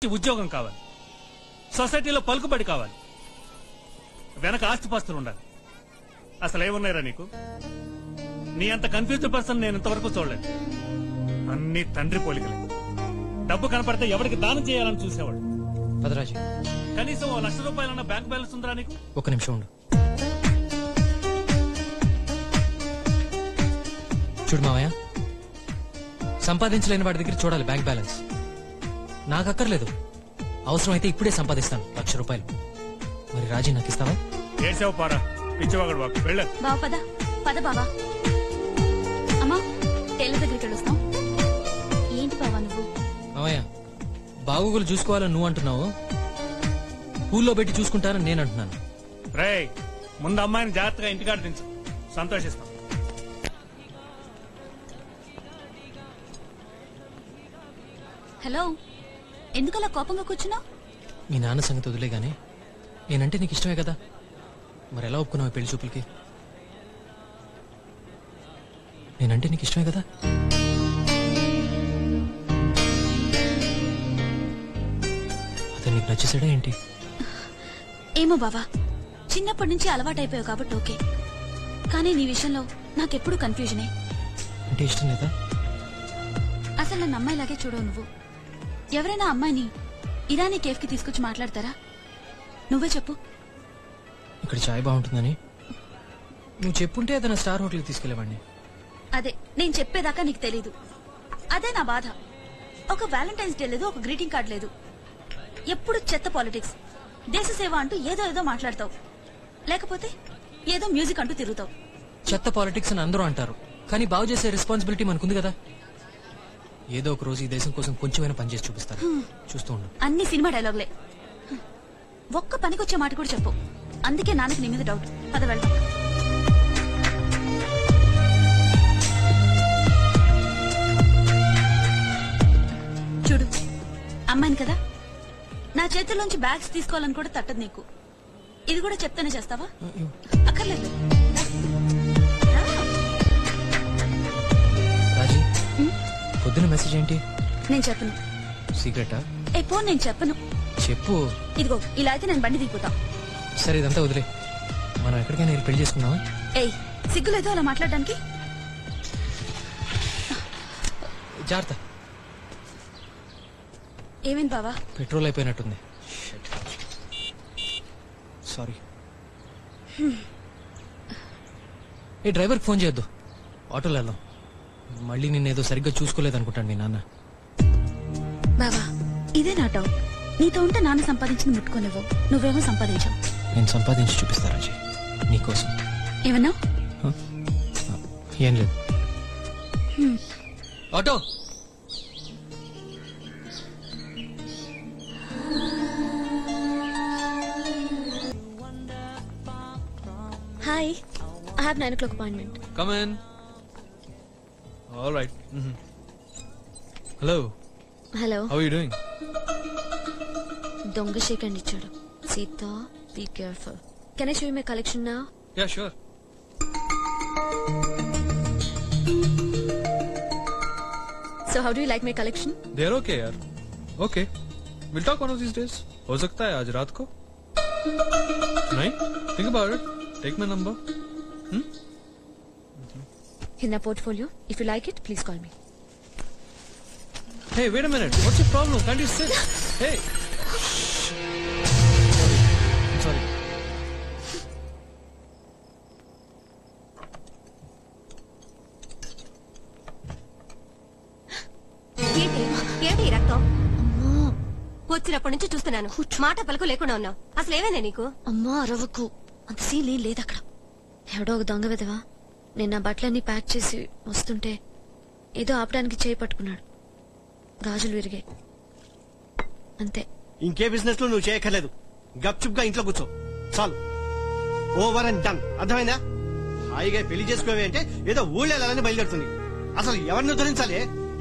ఉద్యోగం కావాలి, సొసైటీలో పలుకుబడి కావాలి, వెనక ఆస్తిపాస్తులు ఉండాలి. అసలు ఏమున్నాయిరా నీకు? నీ అంత కన్ఫ్యూజ్డ్ పర్సన్ నేను ఇంతవరకు చూడలేదు. అన్ని తండ్రి పోలికలే. డబ్బు కనపడితే ఎవరికి దానం చేయాలని చూసేవాడు. పదరాజు, కనీసం ₹1,00,000 బ్యాంక్ బ్యాలెన్స్ ఉందిరా నీకు? ఒక్క నిమిషం ఉండు. చూడు మావయ్య, సంపాదించలేని వాడి దగ్గర చూడాలి బ్యాంక్ బ్యాలెన్స్. నాకు అక్కర్లేదు, అవసరమైతే ఇప్పుడే సంపాదిస్తాను ₹1,00,000. మరి రాజీ నాకు ఇస్తావా? ఏడ్చావు పారా, పిచ్చివాగడు బాబు. వెళ్ళ బావ, పద పద బావా. అమ్మా, టైలర్ దగ్గరికి వెళ్ళొస్తాం. ఏంటి బావా నువ్వు? మావయ్య, బాగోగులు చూసుకోవాలని నువ్వు అంటున్నావు, పూల్లో పెట్టి చూసుకుంటానని నేను అంటున్నాను. రేయ్, ముందు అమ్మాయిని జాగ్రత్తగా ఇంటికాడ దించు, సంతోషిస్తాం. హలో, ఎందుకలా కోపంగా కూర్చున్నావు? మీ నాన్న సంగతి వదిలే గానీ నేనంటే నీకు ఇష్టమే కదా, మరి ఎలా ఒప్పుకున్నావు పెళ్లి చూపులకి? నేనంటే నీకు ఇష్టమే కదా? అతను నీకు నచ్చేసాడా ఏంటి? ఏమో బావా, చిన్నప్పటి నుంచి అలవాటైపోయావు కాబట్టి ఓకే, కానీ నీ విషయంలో నాకెప్పుడు కన్ఫ్యూజనే. అంటే ఇష్టం లేదా? అసలు నన్ను అమ్మాయిలాగే చూడవు నువ్వు. ఎవరైనా అమ్మాయిని ఇరానీ కేఫ్ కి తీసుకొచ్చి మాట్లాడతారా? నువ్వే చెప్పు. ఇక్కడ చాయ్ బాగుంటుందని నువ్వు చెప్పుంటే అతను స్టార్ హోటల్కి తీసుకెళ్లేవాడిని. అదే నేను చెప్పేదాకా నీకు తెలీదు. అదే నా బాధ. ఒక వ్యాలంటైన్స్ డే లేదు, ఒక గ్రీటింగ్ కార్డ్ లేదు. ఎప్పుడు చెత్త పాలిటిక్స్, దేశ సేవ అంటూ ఏదో ఏదో మాట్లాడతావు, లేకపోతే ఏదో మ్యూజిక్ అంటూ తిరుగుతావు. చెత్త పాలిటిక్స్ అని అందరూ అంటారు, కానీ బాగు చేసే రెస్పాన్సిబిలిటీ మనకుంది కదా. ఏదో ఒక రోజు ఈ దేశం కోసం కొంచెమైనా పనిచేసి చూపిస్తారు, చూస్తూ ఉండు. అన్ని సినిమా డైలాగులే, ఒక్క పనికొచ్చే మాట కూడా చెప్పు. అందుకే నాన్నకి నీ మీద డౌట్. పద వెళ్దాం. చూడు, అమ్మాయిని కదా, నా చేతుల్లోంచి బ్యాగ్స్ తీసుకోవాలని కూడా తట్టదు నీకు. ఇది కూడా చెప్తానే చేస్తావా? అక్కర్లేదు. రాజీ, పొద్దున మెసేజ్ ఏంటి? నేను చెప్పను. సీక్రెటా? ఏ పో, నేను చెప్పను. చెప్పు. ఇదిగో ఇలా అయితే నేను బండి దిగిపోతా. సరే, ఇదంతా వదిలే, మనం ఎక్కడికైనా వెళ్ళి పెళ్లి చేసుకుందామా? ఏయ్, సిగ్గులేదో అలా మాట్లాడడానికి? జాగ్రత్త. ఏమైంది బావా? పెట్రోల్ అయిపోయినట్టుంది. సారీ. ఏ డ్రైవర్కి ఫోన్ చేయొద్దు, ఆటోలో వెళ్దాం. మళ్ళీ నిన్నేదో సరిగ్గా చూసుకోలేదనుకుంటాను మీ నాన్న. బావా, ఇదే నా డౌట్. నీతో ఉంటే నాన్న సంపాదించింది ముట్టుకోనివ్వు, నువ్వేమో సంపాదించావు. నేను సంపాదించి చూపిస్తా రాజీ, నీకోసం. ఏమన్నా? ఏం లేదు. Auto. Hi, I have 9 o'clock appointment. Come in. All right. Hello. Hello. How are you doing? దొంగ షేక్ అండ్ ఇచ్చాడు. Sita, be careful. Can I show you my collection now? Yeah, sure. So how do you like my collection? They're okay, yaar. Okay. We'll talk one of these days. हो सकता है आज रात को. नहीं? Think about it. Take my number. In a portfolio. If you like it, please call me. Hey, wait a minute. What's your problem? Can't you sit? Hey. Sorry. ఏంటి రక్తం? వచ్చినప్పటి నుంచి చూస్తున్నాను, మాట పలుకు లేకుండా ఉన్నావు. అసలు ఏమైందా నీకు? అమ్మా అరవకు, అంత సీన్ లేదు అక్కడ. ఎవడో ఒక దొంగ విధవా నేను నా బట్టలన్నీ ప్యాక్ చేసి వస్తుంటే ఏదో ఆపడానికి చేయి పట్టుకున్నాడు. గాజులు విరిగాయి, అంతే. ఇంకే బిజినెస్ లో నువ్వు చేయక్కర్లేదు, గప్చుప్ గా ఇంట్లో కూర్చో చాలు. Over and done. అర్థమైందా? హాయిగా పెళ్లి చేసుకోవే అంటే ఏదో ఊళ్ళో వెళ్ళాలని బయలుదేరుతుంది. అసలు ఎవరిని ఉద్ధరించాలి?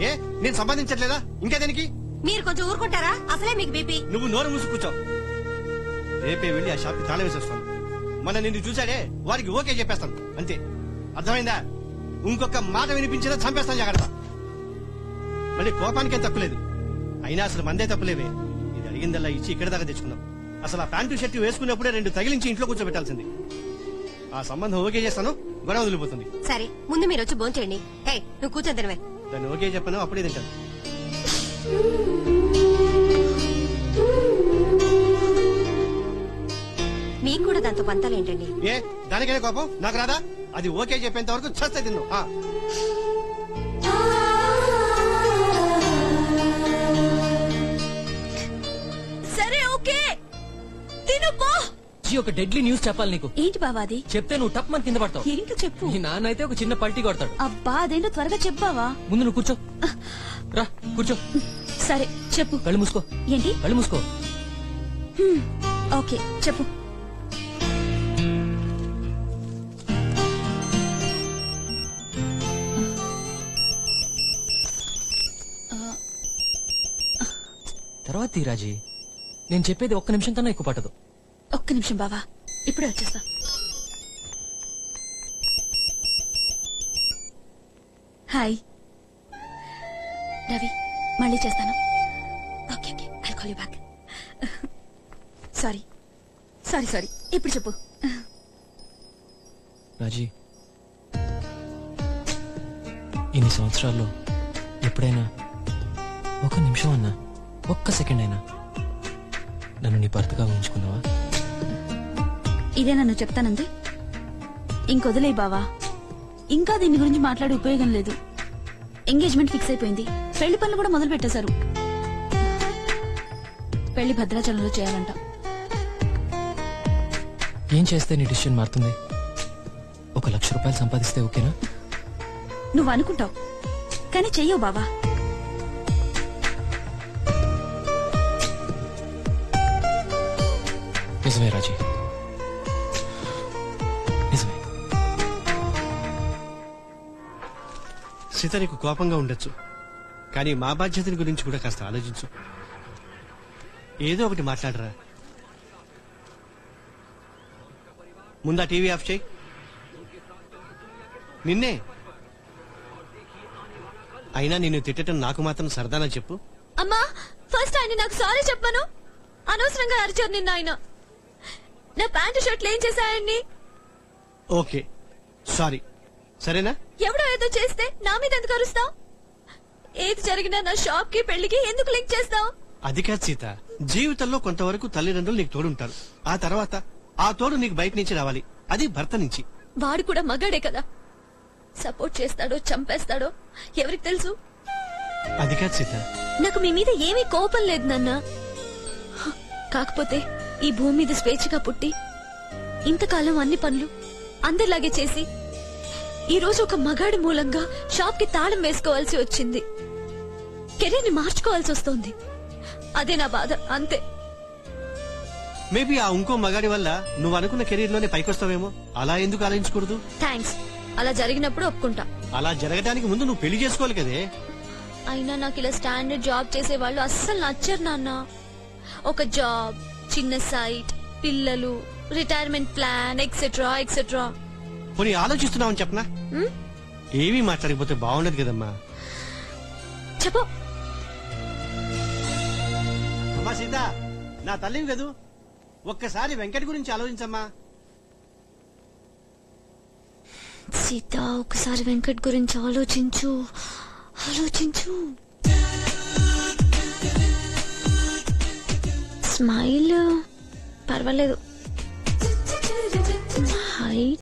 ఏ నేను సంపాదించట్లేదా? ఇంకా దానికి మీరు కొంచెం ఊరుకుంటారా? అసలే మీకు బీపీ. నువ్వు నోరు మూసి కూర్చో. రేపే వెళ్ళి ఆ షాప్ కి తాళం వేసేస్తాను. మన నిన్ను చూసాడే వారికి ఓకే చెప్పేస్తాను, అంతే. అర్థమైందా? ఇంకొక మాట వినిపించినా చంపేస్తాను, జాగ్రత్త. మళ్ళీ కోపానికేం తప్పులేదు. అయినా అసలు మందే తప్పులేవే. అడిగిందల్లా ఇచ్చి ఇక్కడ దాకా తెచ్చుకున్నాం. అసలు ఆ ప్యాంటు షర్ట్ వేసుకున్నప్పుడే 2 తగిలించి ఇంట్లో కూర్చోబెట్టాల్సింది. ఆ సంబంధం ఓకే చేస్తాను, గొడవ వదిలిపోతుంది. సరే ముందు మీరు వచ్చి భోంచేయండి. ఏయ్ నువ్వు కూర్చొని తినవే. దాన్ని ఓకే చెప్పాను, అప్పుడే తింటాను. మీకు కూడా దాంతో పంతాలు ఏంటండి? ఏ దానికైనా కోపం నాకు రాదా? అది ఓకే చెప్పేంత వరకు చస్తే తిన్ను. సరే ఓకే తిను పో. ఒక డెడ్లీ న్యూస్ చెప్పాలి నీకు. ఏంటి బావా అది? చెప్తే నువ్వు టప్ మన కింద పడతావు. ఏంటో చెప్పు. నీ నాన్న అయితే ఒక చిన్న పల్టీ కొడతాడు. అబ్బా అదేంటో త్వరగా చెప్పావా. ముందు నువ్వు కూర్చో. రా కూర్చో. సరే చెప్పు. కళ్ళు మూసుకో. ఏంటి? కళ్ళు మూసుకో. ఓకే చెప్పు. తర్వాత తీరాజీ, నేను చెప్పేది ఒక్క నిమిషం కన్నా ఎక్కువ పట్టదు. ఒక్క నిమిషం బావా, ఇప్పుడే వచ్చేస్తా. హాయ్ రవి, మళ్ళీ చేస్తాను. Okay okay, I'll call you back. Sorry sorry sorry, ఇప్పుడు చెప్పు. రాజీ, ఇన్ని సంవత్సరాల్లో ఎప్పుడైనా ఒక నిమిషం అన్నా, ఒక్క సెకండ్ అయినా నన్ను నీ భర్తగా ఊహించుకున్నావా? ఇదే నన్ను చెప్తానంది. ఇంకొదిలే బావా, ఇంకా దీని గురించి మాట్లాడే ఉపయోగం లేదు. ఎంగేజ్మెంట్ ఫిక్స్ అయిపోయింది, పెళ్లి పనులు కూడా మొదలు పెట్టేశారు. పెళ్లి భద్రాచలంలో చేయాలంట. ఏం చేస్తే నీ డిసిషన్ మారుతుంది? 1 లక్ష రూపాయలు సంపాదిస్తే ఓకేనా? నువ్వు అనుకుంటావు కానీ చెయ్యవు బావా. నిజమే రాజీ, నిజమే. సీత నీకు కోపంగా ఉండొచ్చు, కానీ మా బాధ్యతని గురించి కూడా కాస్త ఆలోచించు. ఏదో ఒకటి మాట్లాడరా. ముందా టీవీ ఆఫ్ చేయి. నిన్నే అయినా నిన్ను తిట్టడం నాకు మాత్రం సరదానా చెప్పు. అమ్మా, ఫస్ట్ ఆయన నాకు సారీ చెప్పాను. అనవసరంగా అరిచారు నిన్న ఆయన. నా ప్యాంటు షర్ట్లు ఏం చేశాయని. ఓకే సారీ, సరేనా? ఎవడో ఏదో చేస్తే నా మీద ఎందుకు అరుస్తావు? ఏది జరిగినా నా షాప్ కి పెళ్లికి ఎందుకు లింక్ చేస్తావు? అది కాదు సీత, జీవితంలో కొంతవరకు తల్లిదండ్రులు నీకు తోడుంటారు. ఆ తర్వాత ఆ తోడు నీకు బయట నుంచి రావాలి, అది భర్త నుంచి. వాడు కూడా మగాడే కదా, సపోర్ట్ చేస్తాడో చంపేస్తాడో ఎవరికి తెలుసు? అది కాదు సీత. నాకు మీ మీద ఏమీ కోపం లేదు నాన్న. కాకపోతే ఈ భూమి మీద స్వేచ్ఛగా పుట్టి ఇంతకాలం అన్ని పనులు అందరిలాగే చేసి ఈ రోజు ఒక మగాడి మూలంగా షాప్ కి తాళం వేసుకోవాల్సి వచ్చింది. కెరీర్ ని మార్చుకోవాల్సి వస్తోంది. అదే నా బాధ, అంతే. మేబీ ఆ ఇంకో మగాడి వల్ల నువ్వు అనుకున్న కెరీర్ లోనే పైకొస్తావేమో. అలా ఎందుకు ఆలోచించకూడదు? థ్యాంక్స్. అలా జరిగినప్పుడు ఒప్పుకుంటా. అలా జరగడానికి ముందు నువ్వు పెళ్లి చేసుకోవాలి కదే. అయినా నాకు ఇలా స్టాండర్డ్ జాబ్ చేసే వాళ్ళు అస్సలు నచ్చరు నాన్న. ఒక జాబ్, చిన్న సైట్, పిల్లలు, రిటైర్మెంట్ ప్లాన్ ఎక్సెట్రా ఎక్సెట్రా. పోనీ ఆలోచిస్తున్నావని చెప్పనా? ఏమీ మాట్లాడకపోతే బాగుండదు కదమ్మా. చెప్పు. అమ్మా సీత, నా తల్లివి కదూ, ఒక్కసారి వెంకట్ గురించి ఆలోచించమ్మా. సీత, ఒకసారి వెంకట్ గురించి ఆలోచించు, ఆలోచించు. స్మైల్ పర్వాలేదు.